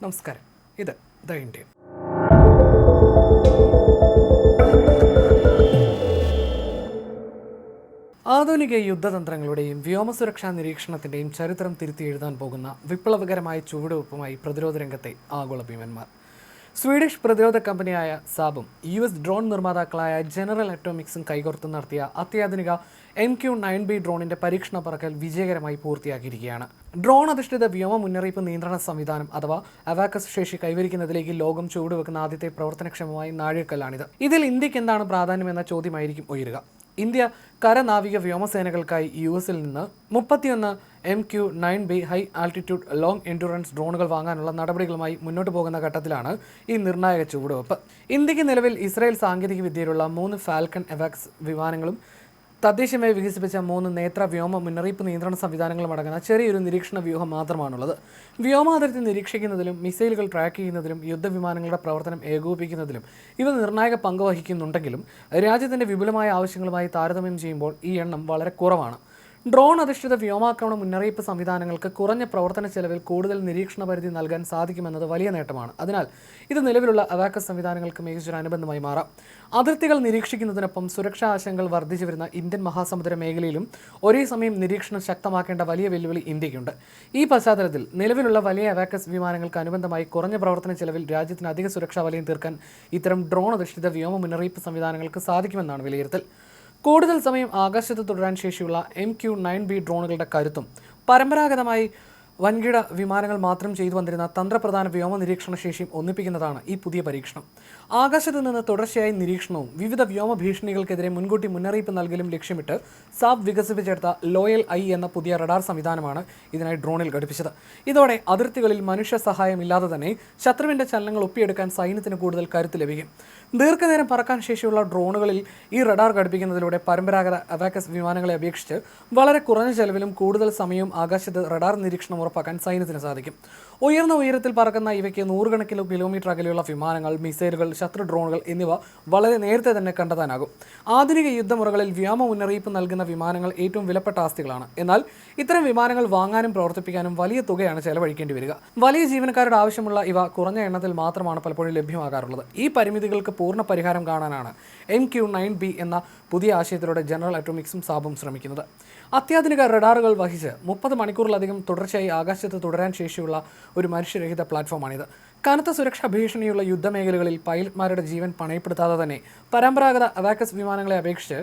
നമസ്കാരം. ഇത് the Indian. ആധുനിക യുദ്ധതന്ത്രങ്ങളുടെയും വ്യോമസുരക്ഷാ നിരീക്ഷണത്തിൻ്റെയും ചരിത്രം തിരുത്തി എഴുതാൻ പോകുന്ന വിപ്ലവകരമായ ചുവടുവെപ്പുമായി പ്രതിരോധ രംഗത്തെ ആഗോള ഭീമന്മാർ. സ്വീഡിഷ് പ്രതിരോധ കമ്പനിയായ സാബും US ഡ്രോൺ നിർമ്മാതാക്കളായ ജനറൽ അറ്റോമിക്സും കൈകോർത്ത് നടത്തിയ അത്യാധുനിക MQ-9B ഡ്രോണിന്റെ പരീക്ഷണ പറക്കൽ വിജയകരമായി പൂർത്തിയാക്കിയിരിക്കുകയാണ്. ഡ്രോൺ അധിഷ്ഠിത വ്യോമ മുന്നറിയിപ്പ് നിയന്ത്രണ സംവിധാനം അഥവാ അവാക്കസ് ശേഷി കൈവരിക്കുന്നതിലേക്ക് ലോകം ചുവടുവെക്കുന്ന ആദ്യത്തെ പ്രവർത്തനക്ഷമമായ നാഴികക്കല്ലാണിത്. ഇതിൽ ഇന്ത്യക്ക് എന്താണ് പ്രാധാന്യമെന്ന ചോദ്യമായിരിക്കും ഉയരുക. ഇന്ത്യ കരനാവിക വ്യോമസേനകൾക്കായി US-ൽ നിന്ന് 31 MQ-9B high altitude long endurance ഡ്രോണുകൾ വാങ്ങാനുള്ള നടപടികളുമായി മുന്നോട്ട് പോകുന്ന ഘട്ടത്തിലാണ് ഈ നിർണായക ചുവടുവെപ്പ്. ഇന്ത്യക്ക് നിലവിൽ ഇസ്രായേൽ സാങ്കേതിക വിദ്യയിലുള്ള 3 ഫാൽക്കൺ അവാക്സ് വിമാനങ്ങളും തദ്ദേശീയമായി വികസിപ്പിച്ച 3 നേത്ര വ്യോമ മുന്നറിയിപ്പ് നിയന്ത്രണ സംവിധാനങ്ങളും അടങ്ങുന്ന ചെറിയൊരു നിരീക്ഷണ വ്യൂഹം മാത്രമാണുള്ളത്. വ്യോമാതിർത്തി നിരീക്ഷിക്കുന്നതിലും മിസൈലുകൾ ട്രാക്ക് ചെയ്യുന്നതിലും യുദ്ധവിമാനങ്ങളുടെ പ്രവർത്തനം ഏകോപിപ്പിക്കുന്നതിലും ഇവ നിർണായക പങ്ക് വഹിക്കുന്നുണ്ടെങ്കിലും രാജ്യത്തിൻ്റെ വിപുലമായ ആവശ്യങ്ങളുമായി താരതമ്യം ചെയ്യുമ്പോൾ ഈ എണ്ണം വളരെ കുറവാണ്. ഡ്രോൺ അധിഷ്ഠിത വ്യോമാക്രമണ മുന്നറിയിപ്പ് സംവിധാനങ്ങൾക്ക് കുറഞ്ഞ പ്രവർത്തന ചെലവിൽ കൂടുതൽ നിരീക്ഷണ പരിധി നൽകാൻ സാധിക്കുമെന്നത് വലിയ നേട്ടമാണ്. അതിനാൽ ഇത് നിലവിലുള്ള അവാക്കസ് സംവിധാനങ്ങൾക്ക് മികച്ചൊരു അനുബന്ധമായി മാറാം. അതിർത്തികൾ നിരീക്ഷിക്കുന്നതിനൊപ്പം സുരക്ഷാ ആശങ്കകൾ വർദ്ധിച്ചു വരുന്ന ഇന്ത്യൻ മഹാസമുദ്ര മേഖലയിലും ഒരേ സമയം നിരീക്ഷണം ശക്തമാക്കേണ്ട വലിയ വെല്ലുവിളി ഇന്ത്യക്കുണ്ട്. ഈ പശ്ചാത്തലത്തിൽ നിലവിലുള്ള വലിയ അവാക്കസ് വിമാനങ്ങൾക്ക് അനുബന്ധമായി കുറഞ്ഞ പ്രവർത്തന ചെലവിൽ രാജ്യത്തിന് അധിക സുരക്ഷാ വലയം തീർക്കാൻ ഇത്തരം ഡ്രോൺ അധിഷ്ഠിത വ്യോമ മുന്നറിയിപ്പ് സംവിധാനങ്ങൾക്ക് സാധിക്കുമെന്നാണ് വിലയിരുത്തൽ. കൂടുതൽ സമയം ആകാശത്ത് തുടരാൻ ശേഷിയുള്ള MQ-9B ഡ്രോണുകളുടെ കരുത്തും പരമ്പരാഗതമായി വൻകിട വിമാനങ്ങൾ മാത്രം ചെയ്തു വന്നിരുന്ന തന്ത്രപ്രധാന വ്യോമ നിരീക്ഷണ ശേഷിയും ഒന്നിപ്പിക്കുന്നതാണ് ഈ പുതിയ പരീക്ഷണം. ആകാശത്ത് നിന്ന് തുടർച്ചയായ നിരീക്ഷണവും വിവിധ വ്യോമ ഭീഷണികൾക്കെതിരെ മുൻകൂട്ടി മുന്നറിയിപ്പ് നൽകലും ലക്ഷ്യമിട്ട് സാബ് വികസിപ്പിച്ചെടുത്ത ലോയൽ ഐ എന്ന പുതിയ റഡാർ സംവിധാനമാണ് ഇതിനായി ഡ്രോണിൽ ഘടിപ്പിച്ചത്. ഇതോടെ അതിർത്തികളിൽ മനുഷ്യ സഹായമില്ലാതെ തന്നെ ശത്രുവിൻ്റെ ചലനങ്ങൾ ഒപ്പിയെടുക്കാൻ സൈന്യത്തിന് കൂടുതൽ കരുത്ത് ലഭിക്കും. ദീർഘനേരം പറക്കാൻ ശേഷിയുള്ള ഡ്രോണുകളിൽ ഈ റഡാർ ഘടിപ്പിക്കുന്നതിലൂടെ പരമ്പരാഗത അവാക്കസ് വിമാനങ്ങളെ അപേക്ഷിച്ച് വളരെ കുറഞ്ഞ ചെലവിലും കൂടുതൽ സമയവും ആകാശത്ത് റഡാർ നിരീക്ഷണം ഉറപ്പാക്കാൻ സൈന്യത്തിന് സാധിക്കും. ഉയർന്ന ഉയരത്തിൽ പറക്കുന്ന ഇവയ്ക്ക് 100 കിലോമീറ്റർ അകലെയുള്ള വിമാനങ്ങൾ, മിസൈലുകൾ, ശത്രു ഡ്രോണുകൾ എന്നിവ വളരെ നേരത്തെ തന്നെ കണ്ടെത്താനാകും. ആധുനിക യുദ്ധമുറകളിൽ വ്യോമ മുന്നറിയിപ്പ് നൽകുന്ന വിമാനങ്ങൾ ഏറ്റവും വിലപ്പെട്ട ആസ്തികളാണ്. എന്നാൽ ഇത്തരം വിമാനങ്ങൾ വാങ്ങാനും പ്രവർത്തിപ്പിക്കാനും വലിയ തുകയാണ് ചെലവഴിക്കേണ്ടി വരിക. വലിയ ജീവനക്കാരുടെ ആവശ്യമുള്ള ഇവ കുറഞ്ഞ എണ്ണത്തിൽ മാത്രമാണ് പലപ്പോഴും ലഭ്യമാകാറുള്ളത്. ഈ പരിമിതികൾക്ക് പൂർണ്ണ പരിഹാരം കാണാനാണ് MQ-9B എന്ന പുതിയ ആശയത്തിലൂടെ ജനറൽ അറ്റോമിക്സും സാബും ശ്രമിക്കുന്നത്. അത്യാധുനിക റഡാറുകൾ വഹിച്ച് 30 മണിക്കൂറിലധികം തുടർച്ചയായി ആകാശത്ത് തുടരാൻ ശേഷിയുള്ള ഒരു മനുഷ്യരഹിത പ്ലാറ്റ്ഫോമാണിത്. കനത്ത സുരക്ഷാ ഭീഷണിയുള്ള യുദ്ധമേഖലകളിൽ പൈലറ്റ്മാരുടെ ജീവൻ പണയപ്പെടുത്താതെ തന്നെ പരമ്പരാഗത അവാക്കസ് വിമാനങ്ങളെ അപേക്ഷിച്ച്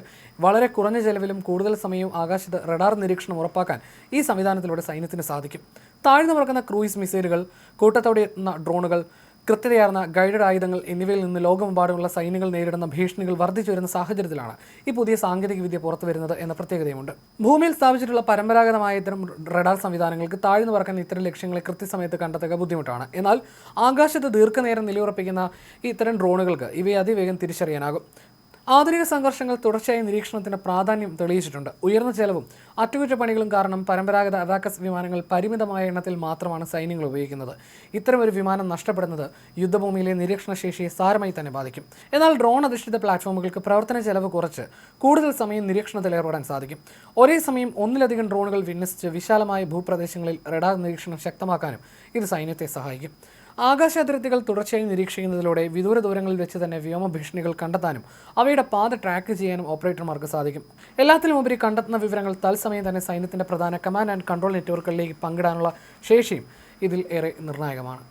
വളരെ കുറഞ്ഞ ചെലവിലും കൂടുതൽ സമയവും ആകാശത്ത് റഡാർ നിരീക്ഷണം ഉറപ്പാക്കാൻ ഈ സംവിധാനത്തിലൂടെ സൈന്യത്തിന് സാധിക്കും. താഴ്ന്നു പറക്കുന്ന ക്രൂയിസ് മിസൈലുകൾ, കൂട്ടത്തോടെ എത്തുന്ന ഡ്രോണുകൾ, കൃത്യതയാർന്ന ഗൈഡഡ് ആയുധങ്ങൾ എന്നിവയിൽ നിന്ന് ലോകമെമ്പാടുമുള്ള സൈന്യങ്ങൾ നേരിടുന്ന ഭീഷണികൾ വർദ്ധിച്ചു വരുന്ന സാഹചര്യത്തിലാണ് ഈ പുതിയ സാങ്കേതികവിദ്യ പുറത്തു വരുന്നത് എന്ന പ്രത്യേകതയുമുണ്ട്. ഭൂമിയിൽ സ്ഥാപിച്ചിട്ടുള്ള പരമ്പരാഗതമായ ഇത്തരം റഡാർ സംവിധാനങ്ങൾക്ക് താഴ്ന്നു പറക്കുന്ന ഇത്തരം ലക്ഷ്യങ്ങളെ കൃത്യസമയത്ത് കണ്ടെത്തുക ബുദ്ധിമുട്ടാണ്. എന്നാൽ ആകാശത്ത് ദീർഘനേരം നിലയുറപ്പിക്കുന്ന ഇത്തരം ഡ്രോണുകൾക്ക് ഇവയെ അതിവേഗം തിരിച്ചറിയാനാകും. ആധുനിക സംഘർഷങ്ങൾ തുടർച്ചയായ നിരീക്ഷണത്തിന് പ്രാധാന്യം തെളിയിച്ചിട്ടുണ്ട്. ഉയർന്ന ചെലവും അറ്റകുറ്റപ്പണികളും കാരണം പരമ്പരാഗത അവാക്കസ് വിമാനങ്ങൾ പരിമിതമായ എണ്ണത്തിൽ മാത്രമാണ് സൈന്യങ്ങൾ ഉപയോഗിക്കുന്നത്. ഇത്തരമൊരു വിമാനം നഷ്ടപ്പെടുന്നത് യുദ്ധഭൂമിയിലെ നിരീക്ഷണ ശേഷിയെ സാരമായി തന്നെ ബാധിക്കും. എന്നാൽ ഡ്രോൺ അധിഷ്ഠിത പ്ലാറ്റ്ഫോമുകൾക്ക് പ്രവർത്തന ചെലവ് കുറച്ച് കൂടുതൽ സമയം നിരീക്ഷണത്തിൽ ഏർപ്പെടാൻ സാധിക്കും. ഒരേ സമയം ഒന്നിലധികം ഡ്രോണുകൾ വിന്യസിച്ച് വിശാലമായ ഭൂപ്രദേശങ്ങളിൽ റഡാർ നിരീക്ഷണം ശക്തമാക്കാനും ഇത് സൈന്യത്തെ സഹായിക്കും. ആകാശ അതിർത്തികൾ തുടർച്ചയായി നിരീക്ഷിക്കുന്നതിലൂടെ വിദൂര ദൂരങ്ങളിൽ വെച്ച് തന്നെ വ്യോമ ഭീഷണികൾ കണ്ടെത്താനും അവയുടെ പാത ട്രാക്ക് ചെയ്യാനും ഓപ്പറേറ്റർമാർക്ക് സാധിക്കും. എല്ലാത്തിലുമുപരി കണ്ടെത്തുന്ന വിവരങ്ങൾ തത്സമയം തന്നെ സൈന്യത്തിൻ്റെ പ്രധാന കമാൻഡ് ആൻഡ് കൺട്രോൾ നെറ്റ്വർക്കുകളിലേക്ക് പങ്കിടാനുള്ള ശേഷിയും ഇതിൽ ഏറെ നിർണായകമാണ്.